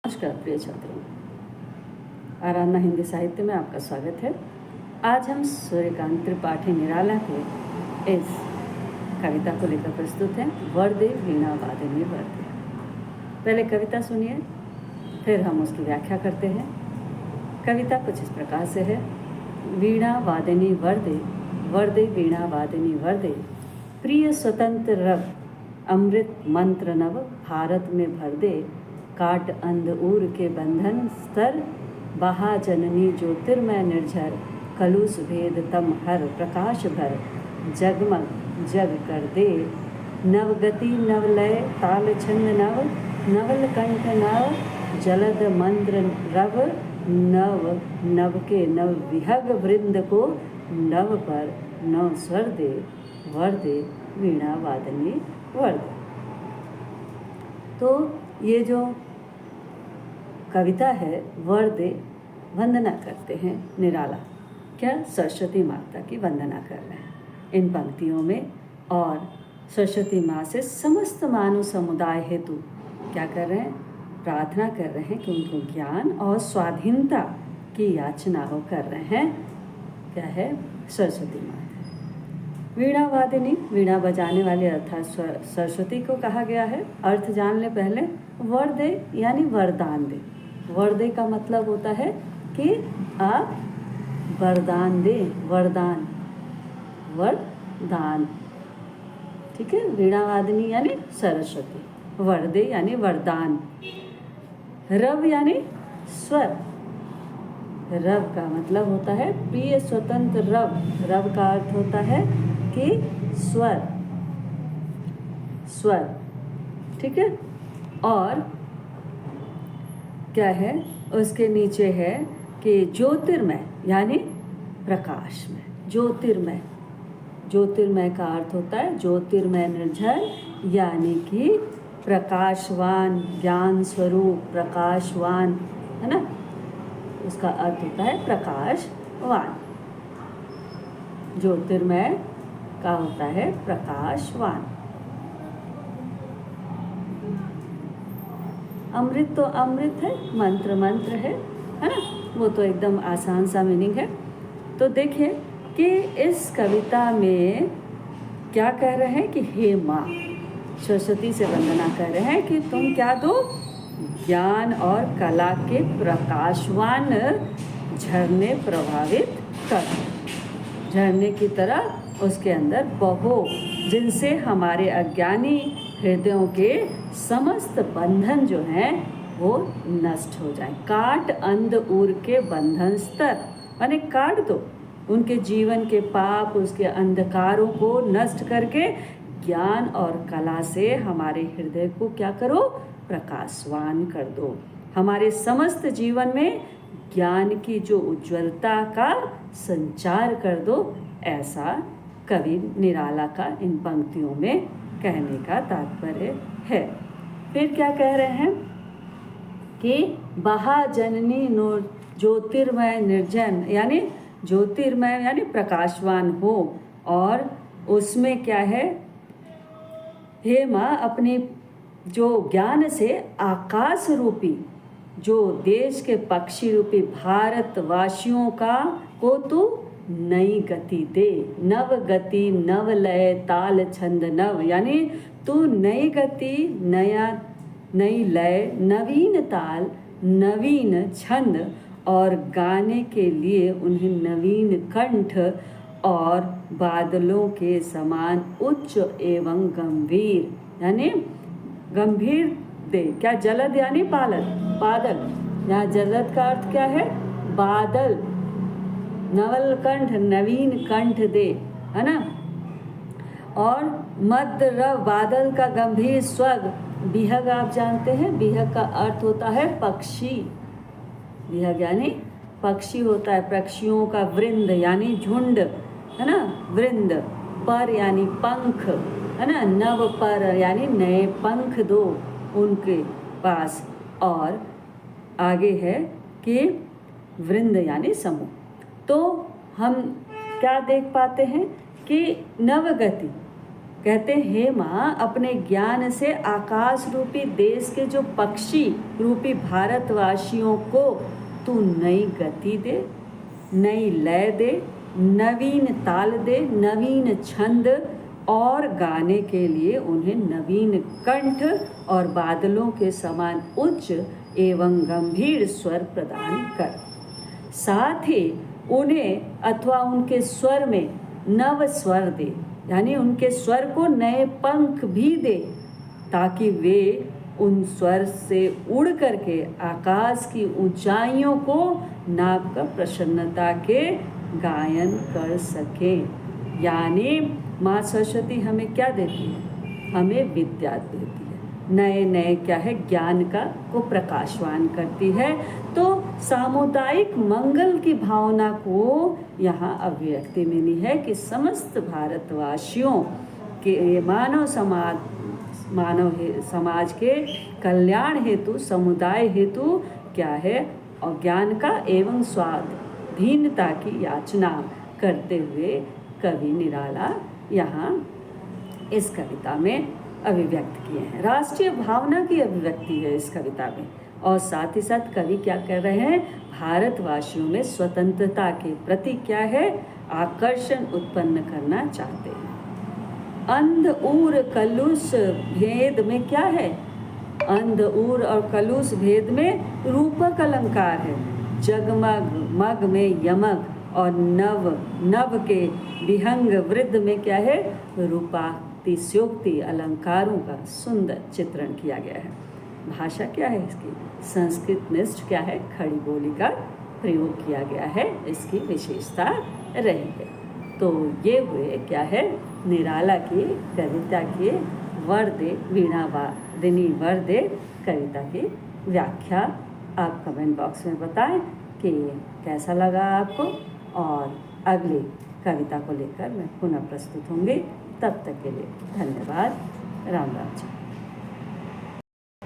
नमस्कार प्रिय छात्रों, आराधना हिंदी साहित्य में आपका स्वागत है। आज हम सूर्यकांत त्रिपाठी निराला के इस कविता को लेकर प्रस्तुत हैं, वरदे वीणा वादिनी वरदे। पहले कविता सुनिए, फिर हम उसकी व्याख्या करते हैं। कविता कुछ इस प्रकार से है। वीणा वादिनी वरदे, वरदे वीणा वादिनी वरदे, प्रिय स्वतंत्र रव, अमृत मंत्र नव भारत में भर दे, काट अंध ऊर के बंधन स्तर, बहा जननी ज्योतिर्मय निर्झर, कलुष भेद तम हर प्रकाश भर, जगमग जग कर दे, नवगति नवलय ताल छंद नव, नवल कंठ नव, जलद मंद्र रव, नव नव के नव विहग वृंद को, नव पर नव स्वर दे, वरदे वीणा वादनी वरदे। तो ये जो कविता है, वरदे, वंदना करते हैं निराला। क्या? सरस्वती माता की वंदना कर रहे हैं इन पंक्तियों में। और सरस्वती माँ से समस्त मानव समुदाय हेतु क्या कर रहे हैं? प्रार्थना कर रहे हैं कि उनको ज्ञान और स्वाधीनता की याचना वो कर रहे हैं। क्या है? सरस्वती माता। वीणा वादिनी, वीणा बजाने वाले अर्थात सरस्वती को कहा गया है। अर्थ जान ले पहले। वर दे यानी वरदान दे। वरदे का मतलब होता है कि आप वरदान दे, वरदान, वरदान। ठीक है। वीणा वादिनी यानी सरस्वती, वरदे यानी वरदान, रव यानी स्वर। रव का मतलब होता है प्रिय स्वतंत्र रव। रव का अर्थ होता है कि स्वर, स्वर। ठीक है। और क्या है? उसके नीचे है कि ज्योतिर्मय यानी प्रकाश में। ज्योतिर्मय, ज्योतिर्मय का अर्थ होता है ज्योतिर्मय निर्झर यानी कि प्रकाशवान, ज्ञान स्वरूप, प्रकाशवान, है ना। उसका अर्थ होता है प्रकाशवान। ज्योतिर्मय का होता है प्रकाशवान। अमृत तो अमृत है, मंत्र मंत्र है ना। वो तो एकदम आसान सा मीनिंग है। तो देखिए कि इस कविता में क्या कह रहे हैं कि हे माँ, सरस्वती से वंदना कर रहे हैं कि तुम क्या दो? ज्ञान और कला के प्रकाशवान झरने प्रभावित कर, झरने की तरह उसके अंदर बहो, जिनसे हमारे अज्ञानी हृदयों के समस्त बंधन जो हैं वो नष्ट हो जाएं। काट अंध ऊर के बंधन स्तर, यानी काट दो उनके जीवन के पाप, उसके अंधकारों को नष्ट करके ज्ञान और कला से हमारे हृदय को क्या करो? प्रकाशवान कर दो। हमारे समस्त जीवन में ज्ञान की जो उज्ज्वलता का संचार कर दो, ऐसा कवि निराला का इन पंक्तियों में कहने का तात्पर्य है। फिर क्या कह रहे हैं कि बहा जननी ज्योतिर्मय निर्जन, यानी ज्योतिर्मय यानी प्रकाशवान हो। और उसमें क्या है? हे माँ, अपने जो ज्ञान से आकाश रूपी, जो देश के पक्षी रूपी भारतवासियों का को तू नई गति दे। नव गति नव लय ताल छंद नव, यानी तू नई गति, नया, नई लय, नवीन ताल, नवीन छंद और गाने के लिए उन्हें नवीन कंठ और बादलों के समान उच्च एवं गंभीर, यानी गंभीर दे। क्या? जलद यानी पालद, बादल। यहाँ जलद का अर्थ क्या है? बादल। नवल कंठ, नवीन कंठ दे, है ना। और मध्य रव, बादल का गंभीर स्वर। बिहग आप जानते हैं, बिहग का अर्थ होता है पक्षी। बिहग यानी पक्षी होता है, पक्षियों का वृंद यानी झुंड, है ना। वृंद। पर यानी पंख, है ना। नव पर यानी नए पंख दो उनके पास। और आगे है कि वृंद यानी समूह। तो हम क्या देख पाते हैं कि नवगति, कहते हैं, हे माँ, अपने ज्ञान से आकाश रूपी देश के जो पक्षी रूपी भारतवासियों को तू नई गति दे, नई लय दे, नवीन ताल दे, नवीन छंद और गाने के लिए उन्हें नवीन कंठ और बादलों के समान उच्च एवं गंभीर स्वर प्रदान कर। साथ ही उन्हें अथवा उनके स्वर में नव स्वर दे, यानी उनके स्वर को नए पंख भी दे, ताकि वे उन स्वर से उड़ करके आकाश की ऊंचाइयों को नाप कर प्रसन्नता के गायन कर सकें। यानी माँ सरस्वती हमें क्या देती है? हमें विद्या देती है, नए नए क्या है ज्ञान का को प्रकाशवान करती है। तो सामुदायिक मंगल की भावना को यहाँ अभिव्यक्ति मिली है कि समस्त भारतवासियों के मानव समाज के कल्याण हेतु, समुदाय हेतु क्या है, और ज्ञान का एवं स्वाधीनता की याचना करते हुए कवि निराला यहाँ इस कविता में अभिव्यक्त किए हैं। राष्ट्रीय भावना की अभिव्यक्ति है इस कविता में, और साथ ही साथ कवि क्या कर रहे हैं? भारतवासियों में स्वतंत्रता के प्रति क्या है, आकर्षण उत्पन्न करना चाहते हैं। अंध ऊर कलुष भेद में क्या है? अंध ऊर और कलुष भेद में रूपक अलंकार है। जगमग मग में यमक और नव नव के विहंग वृद्ध में क्या है? रूपातिशयोक्ति अलंकारों का सुंदर चित्रण किया गया है। भाषा क्या है इसकी? संस्कृत निष्ठ क्या है? खड़ी बोली का प्रयोग किया गया है, इसकी विशेषता रही है। तो ये हुए क्या है, निराला की कविता के वरदे वीणा वादिनी वरदे कविता की व्याख्या। आप कमेंट बॉक्स में बताएं कि कैसा लगा आपको, और अगली कविता को लेकर मैं पुनः प्रस्तुत होंगी। तब तक के लिए धन्यवाद। राम राम जी।